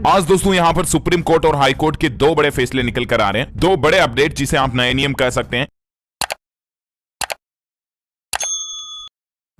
आज दोस्तों यहाँ पर सुप्रीम कोर्ट और हाई कोर्ट के दो बड़े फैसले निकल कर आ रहे हैं, दो बड़े अपडेट जिसे आप नए नियम कह सकते हैं।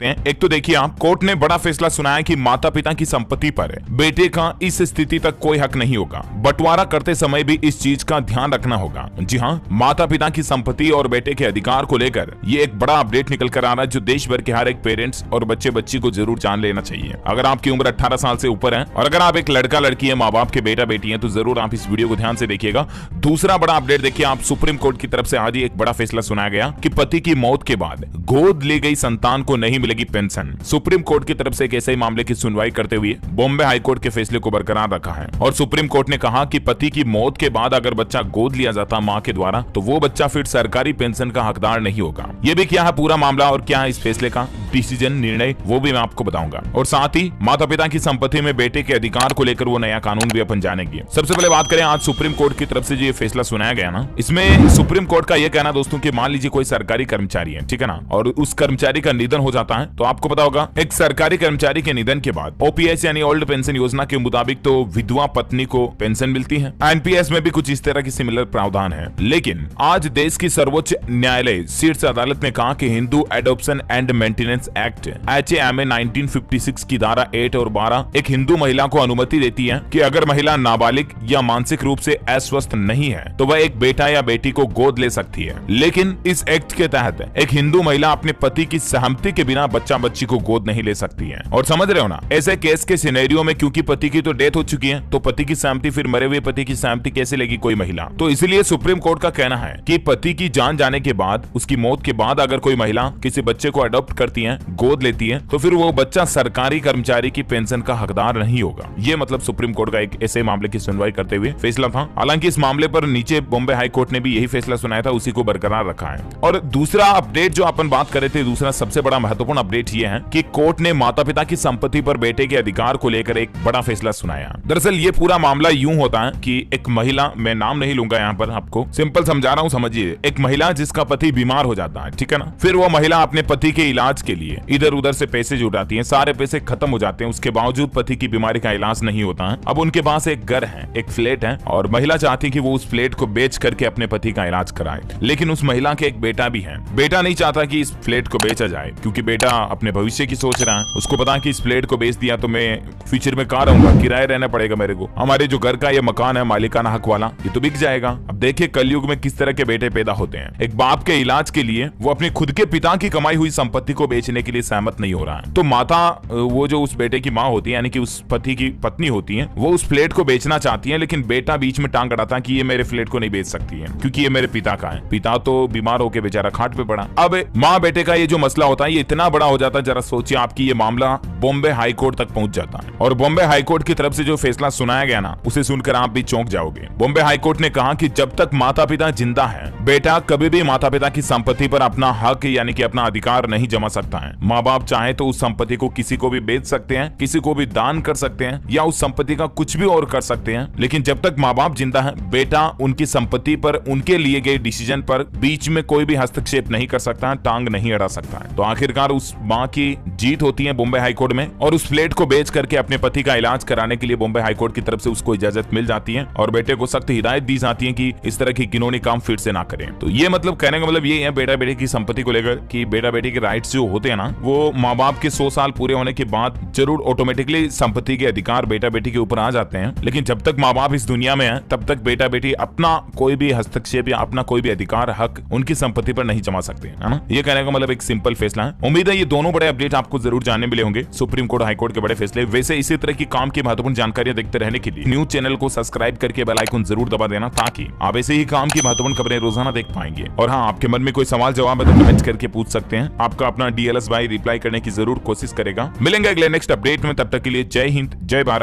एक तो देखिए आप, कोर्ट ने बड़ा फैसला सुनाया कि माता पिता की संपत्ति पर बेटे का इस स्थिति तक कोई हक नहीं होगा। बंटवारा करते समय भी इस चीज का ध्यान रखना होगा। जी हाँ, माता पिता की संपत्ति और बेटे के अधिकार को लेकर ये एक बड़ा अपडेट निकल कर आ रहा है, जो देश भर के हर एक पेरेंट्स और बच्चे बच्ची को जरूर जान लेना चाहिए। अगर आपकी उम्र 18 साल से ऊपर है और अगर आप एक लड़का लड़की है, माँ बाप के बेटा बेटी है, तो जरूर आप इस वीडियो को ध्यान से देखिएगा। दूसरा बड़ा अपडेट देखिए आप, सुप्रीम कोर्ट की तरफ से आज ही एक बड़ा फैसला सुनाया गया कि पति की मौत के बाद गोद ली गई संतान को नहीं मिलेगी पेंशन। सुप्रीम कोर्ट की तरफ से एक ऐसे ही मामले की सुनवाई करते हुए बॉम्बे हाई कोर्ट के फैसले को बरकरार रखा है और सुप्रीम कोर्ट ने कहा कि पति की मौत के बाद अगर बच्चा गोद लिया जाता मां के द्वारा, तो वो बच्चा फिर सरकारी पेंशन का हकदार नहीं होगा। ये भी क्या है पूरा मामला और क्या है इस फैसले का डिसीजन निर्णय, वो भी मैं आपको बताऊंगा। और साथ ही माता पिता की संपत्ति में बेटे के अधिकार को लेकर वो नया कानून भी अपन जानेंगे। सबसे पहले बात करें आज सुप्रीम कोर्ट की तरफ से जो ये फैसला सुनाया गया ना, इसमें सुप्रीम कोर्ट का यह कहना दोस्तों कि मान लीजिए कोई सरकारी कर्मचारी है, ठीक है ना, और उस कर्मचारी का निधन हो जाता है, तो आपको पता होगा एक सरकारी कर्मचारी के निधन के बाद ओपीएस यानी ओल्ड पेंशन योजना के मुताबिक तो विधवा पत्नी को पेंशन मिलती है। एनपीएस में भी कुछ इस तरह की सिमिलर प्रावधान है। लेकिन आज देश की सर्वोच्च न्यायालय शीर्ष अदालत ने कहा कि Hindu adoption and maintenance act HAMA 1956 की धारा 8 और 12 एक हिंदू महिला को अनुमति देती है कि अगर महिला नाबालिग या मानसिक रूप से अस्वस्थ नहीं है तो वह एक बेटा या बेटी को गोद ले सकती है। लेकिन इस एक्ट के तहत एक हिंदू महिला अपने पति की सहमति के बिना बच्चा बच्ची को गोद नहीं ले सकती है। और समझ रहे हो ना, ऐसे केस के सिनेरियो में क्योंकि पति की तो डेथ हो चुकी है, तो पति की सहमति, फिर मरे हुए पति की सहमति कैसे लेगी कोई महिला। तो इसलिए सुप्रीम कोर्ट का कहना है कि पति की जान जाने के बाद, उसकी मौत के बाद अगर कोई महिला किसी बच्चे को अडॉप्ट करती है, गोद लेती है, तो फिर वो बच्चा सरकारी कर्मचारी की पेंशन का हकदार नहीं होगा। ये मतलब सुप्रीम कोर्ट का एक ऐसे मामले की सुनवाई करते हुए फैसला था। हालांकि इस मामले पर नीचे बॉम्बे हाई कोर्ट ने भी यही फैसला सुनाया था, उसी को बरकरार रखा है। और दूसरा अपडेट जो अपन बात कर रहे थे, दूसरा सबसे बड़ा महत्वपूर्ण अपडेट ये है कि कोर्ट ने माता पिता की संपत्ति पर बेटे के अधिकार को लेकर एक बड़ा फैसला सुनाया। दरअसल ये पूरा मामला यूं होता है कि एक महिला, मैं नाम नहीं लूंगा यहाँ पर, आपको सिंपल समझा रहा हूँ, समझिए। एक महिला जिसका पति बीमार हो जाता है, ठीक है ना, फिर वो महिला अपने पति के इलाज के लिए इधर उधर से पैसे जुटाती है, सारे पैसे खत्म हो जाते हैं, उसके बावजूद पति की बीमारी का इलाज नहीं होता है। अब उनके पास एक घर है, एक फ्लैट है, और महिला चाहती है कि वो उस फ्लैट को बेच करके अपने पति का इलाज कराए। लेकिन उस महिला के एक बेटा भी है। बेटा नहीं चाहता कि इस फ्लैट को बेचा जाए, क्योंकि बेटा अपने भविष्य की सोच रहा है। उसको पता कि इस फ्लैट को बेच दिया तो मैं फ्यूचर में कहाँ रहूंगा, किराए रहना पड़ेगा मेरे को, हमारे जो घर का ये मकान है मालिकाना हक वाला, ये तो बिक जाएगा। अब देखिए कलयुग में किस तरह के बेटे पैदा होते हैं। एक बाप के इलाज के लिए वो अपनी खुद के पिता की कमाई हुई संपत्ति को बेचने के लिए सहमत नहीं हो रहा है। तो माता, वो जो उस बेटे की माँ होती है, यानी कि उस पति की पत्नी होती है, वो उस फ्लैट को बेचना चाहती है, लेकिन बेटा बीच में टांग अड़ाता है कि ये मेरे फ्लैट को नहीं बेच सकती है, क्योंकि ये मेरे पिता का है। पिता तो बीमार होकर बेचारा खाट पे पड़ा। अब माँ बेटे का ये जो मसला होता है, ये इतना बड़ा हो जाता है, जरा सोचिए आपकी ये मामला बॉम्बे हाई कोर्ट तक पहुंच जाता है। और बॉम्बे हाई कोर्ट की तरफ से जो फैसला सुनाया गया ना, उसे सुनकर आप भी चौंक जाओगे। बॉम्बे हाई कोर्ट ने कहा कि जब तक माता पिता जिंदा है, बेटा कभी भी माता पिता की संपत्ति पर अपना हक यानी कि अपना अधिकार नहीं जमा सकता है। माँ बाप चाहे तो उस संपत्ति को किसी को भी बेच सकते हैं, किसी को भी दान कर सकते हैं, या उस संपत्ति का कुछ भी और कर सकते हैं। लेकिन जब तक माँ बाप जिंदा है, बेटा उनकी संपत्ति पर, उनके लिए गए डिसीजन पर बीच में कोई भी हस्तक्षेप नहीं कर सकता है, टांग नहीं अड़ा सकता है। तो आखिरकार उस माँ की जीत होती है बॉम्बे हाई कोर्ट में, और उस फ्लैट को बेच करके अपने पति का इलाज कराने के लिए बॉम्बे हाई कोर्ट की तरफ से उसको इजाजत मिल जाती है, और बेटे को सख्त हिदायत दी जाती है कि इस तरह की घिनौनी काम फिर से ना करें। तो ये मतलब कहने का मतलब ये है बेटा बेटी की संपत्ति को लेकर कि बेटा बेटी के राइट्स जो होते हैं ना, वो माँ बाप के 100 साल पूरे होने के बाद जरूर ऑटोमेटिकली संपत्ति के अधिकार बेटा बेटी के ऊपर आ जाते हैं। लेकिन जब तक माँ बाप इस दुनिया में है, तब तक बेटा बेटी अपना कोई भी हस्तक्षेप या अपना कोई भी अधिकार, हक उनकी संपत्ति पर नहीं जमा सकते, है ना। ये कहने का मतलब एक सिंपल फैसला है। उम्मीद है ये दोनों बड़े अपडेट आपको जरूर जानने मिले होंगे, सुप्रीम कोर्ट हाई कोर्ट के बड़े फैसले। वैसे इसी तरह की काम की महत्वपूर्ण जानकारियां देखते रहने के लिए न्यूज चैनल को सब्सक्राइब करके बेल आइकन जरूर दबा देना, ताकि आप ऐसे ही काम की महत्वपूर्ण खबरें रोजाना देख पाएंगे। और हाँ, आपके मन में कोई सवाल जवाब है तो कमेंट करके पूछ सकते हैं। आपका अपना DLS भाई रिप्लाई करने की जरूर कोशिश करेगा। मिलेंगे अगले नेक्स्ट अपडेट में, तब तक के लिए जय हिंद, जय भारत।